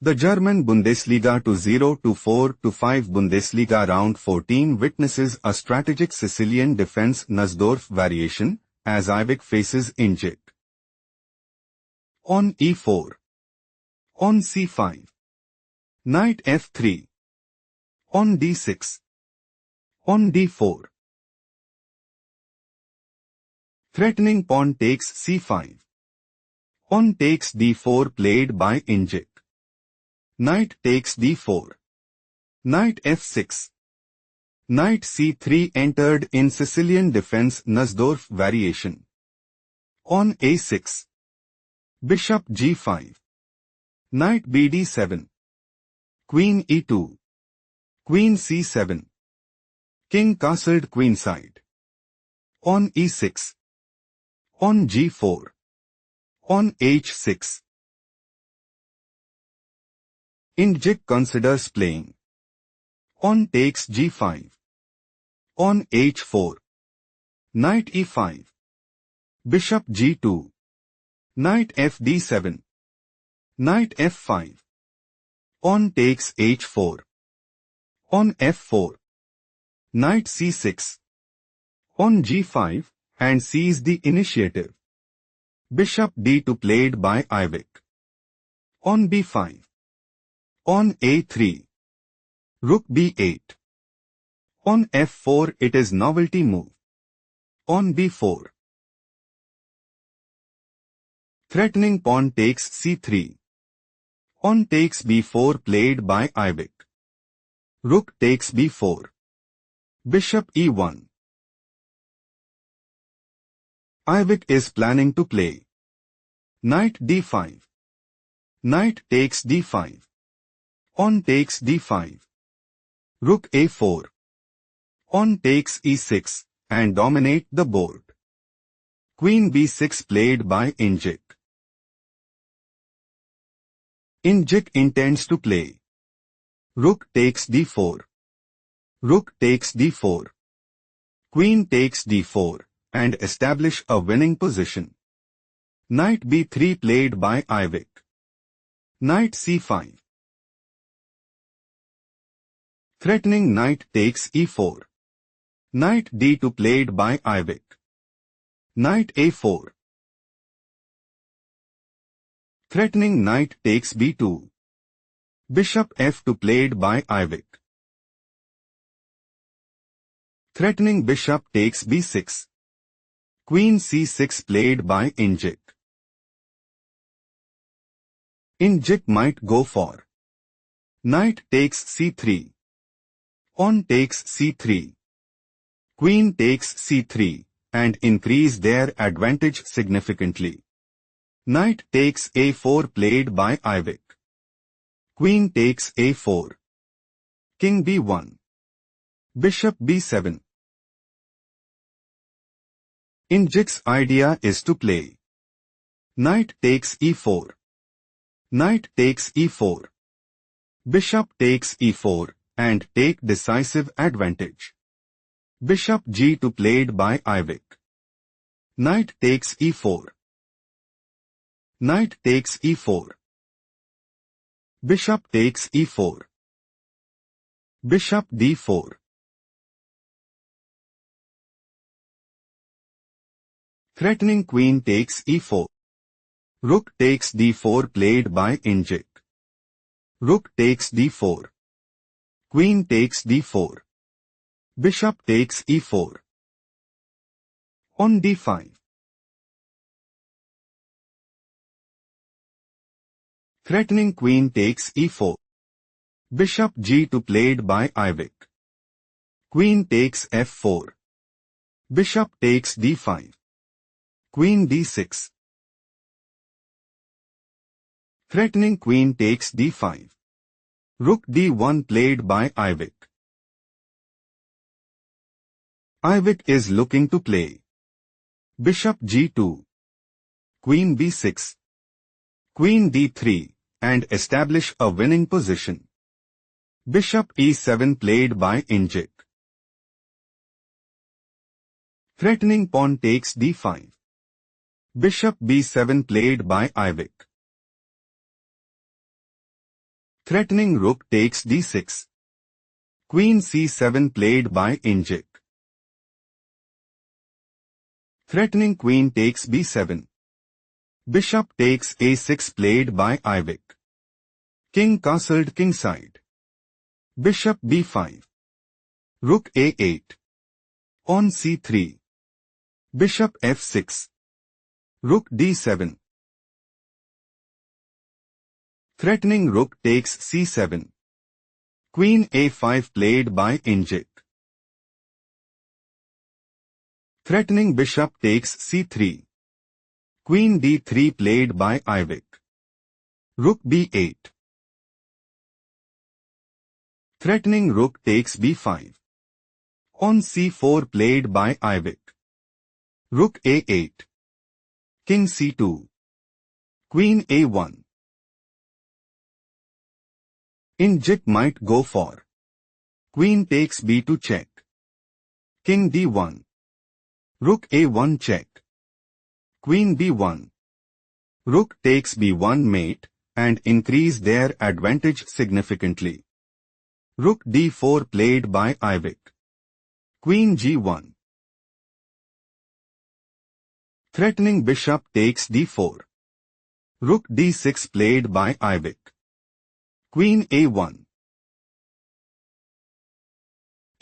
The German Bundesliga 2024-25 Bundesliga Round 14 witnesses a strategic Sicilian defense Nussdorf variation as Aibach faces Injik. On e4. On c5. Knight f3. On d6. On d4. Threatening pawn takes c5. On takes d4 played by Injik. Knight takes d4. Knight f6. Knight c3 entered in Sicilian defense Nussdorf variation. On a6. Bishop g5. Knight bd7. Queen e2. Queen c7. King castled queenside. On e6. On g4. On h6. Injik considers playing. On takes g5. On h4. Knight e5. Bishop g2. Knight fd7. Knight f5. On takes h4. On f4. Knight c6. On g5, and sees the initiative. Bishop d2 played by Aibach. On b5. On a3. Rook b8. On f4 it is novelty move. On b4. Threatening pawn takes c3. On takes b4 played by Aibach. Rook takes b4. Bishop e1. Aibach is planning to play. Knight d5. Knight takes d5. On takes d5. Rook a4. On takes e6, and dominate the board. Queen b6 played by Injik. Injik intends to play. Rook takes d4. Rook takes d4. Queen takes d4, and establish a winning position. Knight b3 played by Aibach. Knight c5. Threatening knight takes e4. Knight d2 played by Aibach. Knight a4. Threatening knight takes b2. Bishop f2 played by Aibach. Threatening bishop takes b6. Queen c6 played by Injik. Injik might go for. Knight takes c3. On takes c3. Queen takes c3, and increase their advantage significantly. Knight takes a4 played by Aibach. Queen takes a4. King b1. Bishop b7. Injik's idea is to play. Knight takes e4. Knight takes e4. Bishop takes e4, and take decisive advantage. Bishop g2 played by Aibach. Knight takes e4. Knight takes e4. Bishop takes e4. Bishop d4. Threatening queen takes e4. Rook takes d4 played by Injik. Rook takes d4. Queen takes d4. Bishop takes e4. On d5. Threatening queen takes e4. Bishop g2 played by Aibach. Queen takes f4. Bishop takes d5. Queen d6. Threatening queen takes d5. Rook d1 played by Aibach. Aibach is looking to play. Bishop g2. Queen b6. Queen d3, and establish a winning position. Bishop e7 played by Injik. Threatening pawn takes d5. Bishop b7 played by Aibach. Threatening rook takes d6. Queen c7 played by Injik. Threatening queen takes b7. Bishop takes a6 played by Ivik. King castled kingside. Bishop b5. Rook a8. On c3. Bishop f6. Rook d7. Threatening rook takes c7. Queen a5 played by Injik. Threatening bishop takes c3. Queen d3 played by Ivik. Rook b8. Threatening rook takes b5. On c4 played by Ivik. Rook a8. King c2. Queen a1. Injik might go for. Queen takes b2 check. King d1. Rook a1 check. Queen b1. Rook takes b1 mate and increase their advantage significantly. Rook d4 played by Ivik. Queen g1. Threatening bishop takes d4. Rook d6 played by Ivik. Queen a1.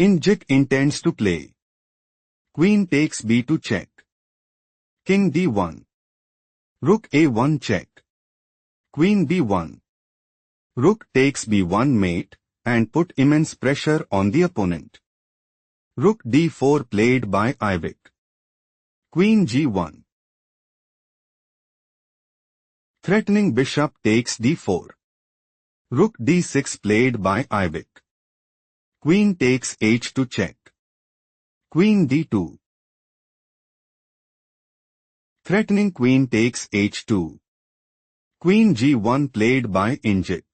Injik intends to play. Queen takes b2 check. King d1. Rook a1 check. Queen b1. Rook takes b1 mate and put immense pressure on the opponent. Rook d4 played by Ivik. Queen g1. Threatening bishop takes d4. Rook d6 played by Ivik. Queen takes h2 check. Queen d2. Threatening queen takes h2. Queen g1 played by Injik.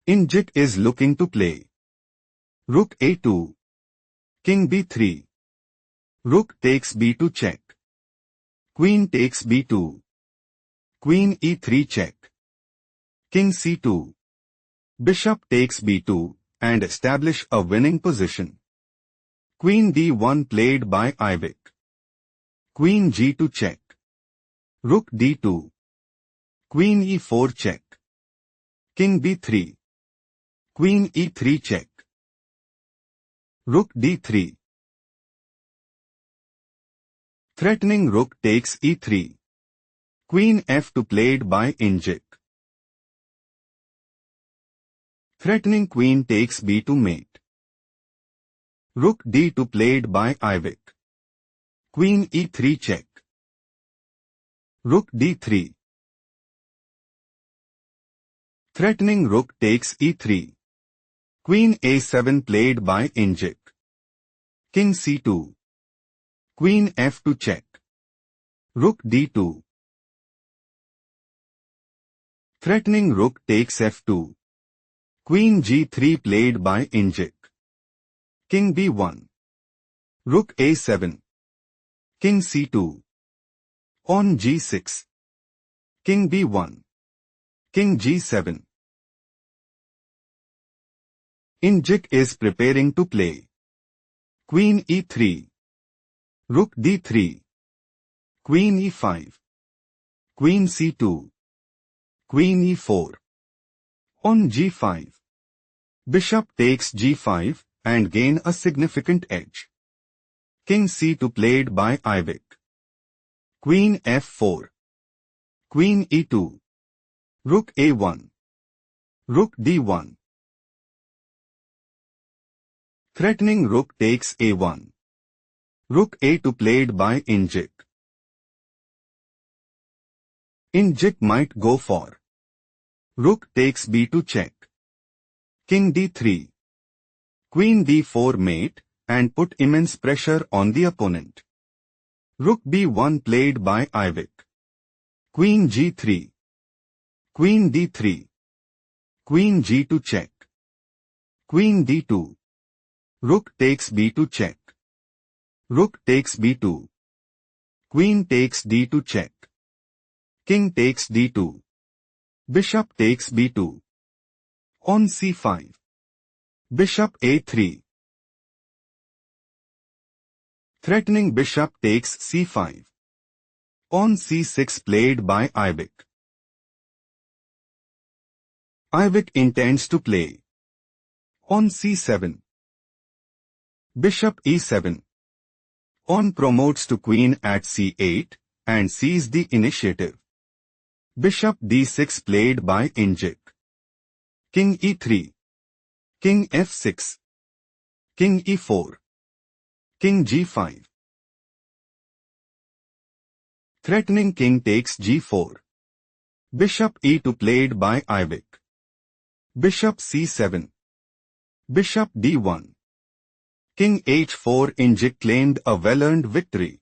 Injik is looking to play. Rook a2. King b3. Rook takes b2 check. Queen takes b2. Queen e3 check. King c2. Bishop takes b2 and establish a winning position. Queen d1 played by Ivik. Queen g2 check. Rook d2. Queen e4 check. King b3. Queen e3 check. Rook d3. Threatening rook takes e3. Queen f2 played by Injik. Threatening queen takes b2 mate. Rook d2 played by Ivik. Queen e3 check. Rook d3. Threatening rook takes e3. Queen a7 played by Injik. King c2. Queen f2 check. Rook d2. Threatening rook takes f2. Queen g3 played by Injik. King b1. Rook a7. King c2. On g6. King b1. King g7. Injik is preparing to play. Queen e3. Rook d3. Queen e5. Queen c2. Queen e4. On g5. Bishop takes g5 and gain a significant edge. King c2 played by Ivik. Queen f4. Queen e2. Rook a1. Rook d1. Threatening rook takes a1. Rook a2 played by Injik. Injik might go for. Rook takes b2 check. King d3. Queen d4 mate and put immense pressure on the opponent. Rook b1 played by Ivik. Queen g3. Queen d3. Queen g2 check. Queen d2. Rook takes b2 check. Rook takes b2. Queen takes d2 check. King takes d2. Bishop takes b2. On c5. Bishop a3. Threatening bishop takes c5. On c6 played by Aybek. Aybek intends to play. On c7. Bishop e7. On promotes to queen at c8 and seizes the initiative. Bishop d6 played by Injik. King e3. King f6. King e4. King g5. Threatening king takes g4. Bishop e2 played by Aybek. Bishop c7. Bishop d1. King h4. Injik claimed a well-earned victory.